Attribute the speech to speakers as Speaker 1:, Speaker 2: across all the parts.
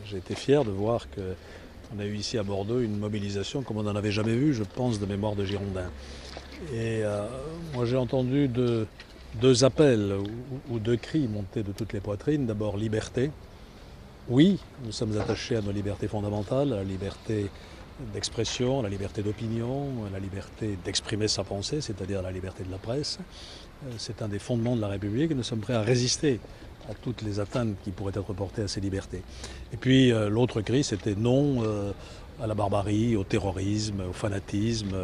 Speaker 1: J'ai été fier de voir qu'on a eu ici à Bordeaux une mobilisation comme on n'en avait jamais vu, je pense, de mémoire de Girondins. Et moi j'ai entendu deux appels ou deux cris monter de toutes les poitrines. D'abord liberté. Oui, nous sommes attachés à nos libertés fondamentales, à la liberté d'expression, à la liberté d'opinion, à la liberté d'exprimer sa pensée, c'est-à-dire la liberté de la presse. C'est un des fondements de la République et nous sommes prêts à résister à toutes les atteintes qui pourraient être portées à ces libertés. Et puis l'autre cri, c'était non à la barbarie, au terrorisme, au fanatisme,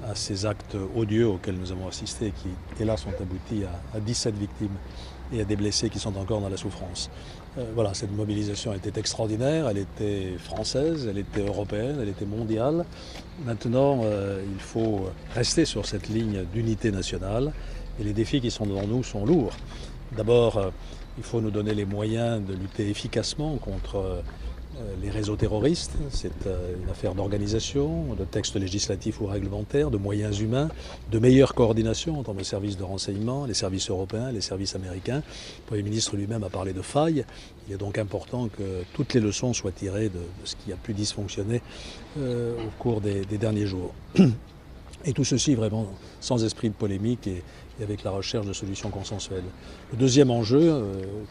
Speaker 1: à ces actes odieux auxquels nous avons assisté, qui hélas ont abouti à 17 victimes et à des blessés qui sont encore dans la souffrance. Voilà, cette mobilisation était extraordinaire, elle était française, elle était européenne, elle était mondiale. Maintenant, il faut rester sur cette ligne d'unité nationale et les défis qui sont devant nous sont lourds. D'abord, il faut nous donner les moyens de lutter efficacement contre les réseaux terroristes. C'est une affaire d'organisation, de textes législatifs ou réglementaires, de moyens humains, de meilleure coordination entre nos services de renseignement, les services européens, les services américains. Le Premier ministre lui-même a parlé de failles. Il est donc important que toutes les leçons soient tirées de ce qui a pu dysfonctionner au cours des derniers jours. Et tout ceci vraiment sans esprit de polémique et avec la recherche de solutions consensuelles. Le deuxième enjeu,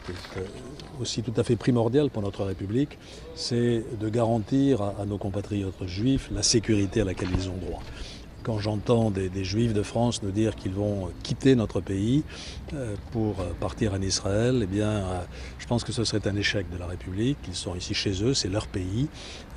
Speaker 1: qui est aussi tout à fait primordial pour notre République, c'est de garantir à nos compatriotes juifs la sécurité à laquelle ils ont droit. Quand j'entends des Juifs de France nous dire qu'ils vont quitter notre pays pour partir en Israël, eh bien, je pense que ce serait un échec de la République. Ils sont ici chez eux, c'est leur pays.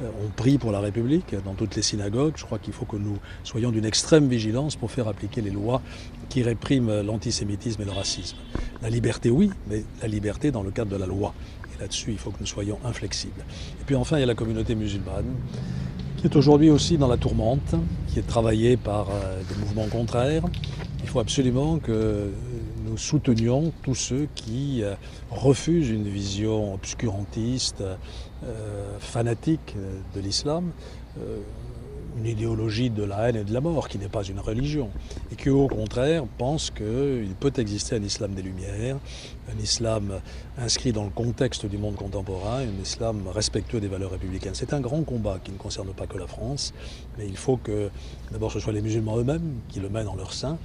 Speaker 1: On prie pour la République dans toutes les synagogues. Je crois qu'il faut que nous soyons d'une extrême vigilance pour faire appliquer les lois qui répriment l'antisémitisme et le racisme. La liberté, oui, mais la liberté dans le cadre de la loi. Et là-dessus, il faut que nous soyons inflexibles. Et puis enfin, il y a la communauté musulmane, qui est aujourd'hui aussi dans la tourmente, qui est travaillée par des mouvements contraires. Il faut absolument que nous soutenions tous ceux qui refusent une vision obscurantiste, fanatique de l'islam, une idéologie de la haine et de la mort qui n'est pas une religion et qui au contraire pense qu'il peut exister un islam des Lumières, un islam inscrit dans le contexte du monde contemporain, un islam respectueux des valeurs républicaines. C'est un grand combat qui ne concerne pas que la France, mais il faut que d'abord ce soit les musulmans eux-mêmes qui le mènent en leur sein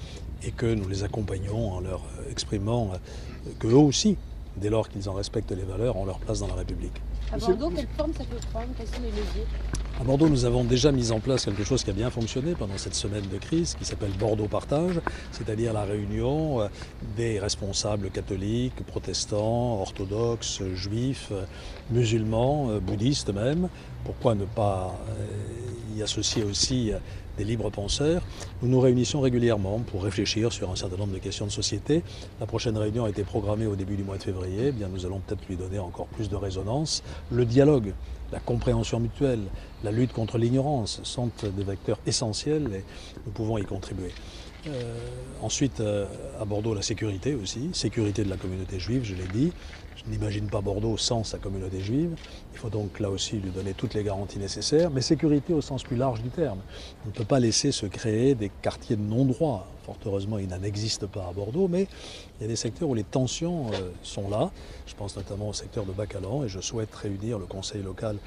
Speaker 1: et que nous les accompagnons en leur exprimant qu'eux aussi, dès lors qu'ils en respectent les valeurs, ont leur place dans la République.
Speaker 2: À Bordeaux, quelle forme ça peut prendre? Quels sont les leviers?
Speaker 1: À Bordeaux, nous avons déjà mis en place quelque chose qui a bien fonctionné pendant cette semaine de crise, qui s'appelle Bordeaux Partage, c'est-à-dire la réunion des responsables catholiques, protestants, orthodoxes, juifs, musulmans, bouddhistes même. Pourquoi ne pas y associer aussi des libres penseurs? Nous nous réunissons régulièrement pour réfléchir sur un certain nombre de questions de société. La prochaine réunion a été programmée au début du mois de février. Eh bien, nous allons peut-être lui donner encore plus de résonance. Le dialogue, la compréhension mutuelle, la lutte contre l'ignorance sont des vecteurs essentiels et nous pouvons y contribuer. Ensuite, à Bordeaux, la sécurité aussi, sécurité de la communauté juive, je l'ai dit. Je n'imagine pas Bordeaux sans sa communauté juive. Il faut donc là aussi lui donner toutes les garanties nécessaires, mais sécurité au sens plus large du terme. On ne peut pas laisser se créer des quartiers de non-droit. Fort heureusement, il n'en existe pas à Bordeaux, mais il y a des secteurs où les tensions sont là. Je pense notamment au secteur de Bacalan et je souhaite réunir le conseil local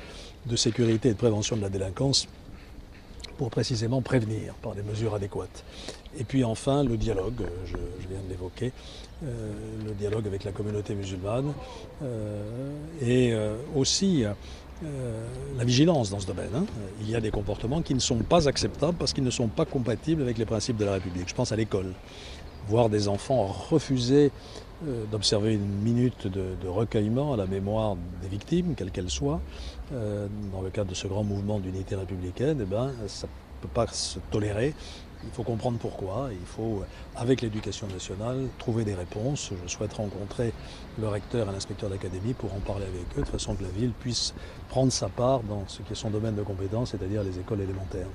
Speaker 1: de sécurité et de prévention de la délinquance pour précisément prévenir par des mesures adéquates. Et puis enfin, le dialogue, je viens de l'évoquer, le dialogue avec la communauté musulmane et aussi la vigilance dans ce domaine. Il y a des comportements qui ne sont pas acceptables parce qu'ils ne sont pas compatibles avec les principes de la République. Je pense à l'école. Voir des enfants refuser d'observer une minute de recueillement à la mémoire des victimes, quelles qu'elles soient, dans le cadre de ce grand mouvement d'unité républicaine, eh ben, ça ne peut pas se tolérer. Il faut comprendre pourquoi. Il faut, avec l'éducation nationale, trouver des réponses. Je souhaite rencontrer le recteur et l'inspecteur d'académie pour en parler avec eux, de façon que la ville puisse prendre sa part dans ce qui est son domaine de compétence, c'est-à-dire les écoles élémentaires.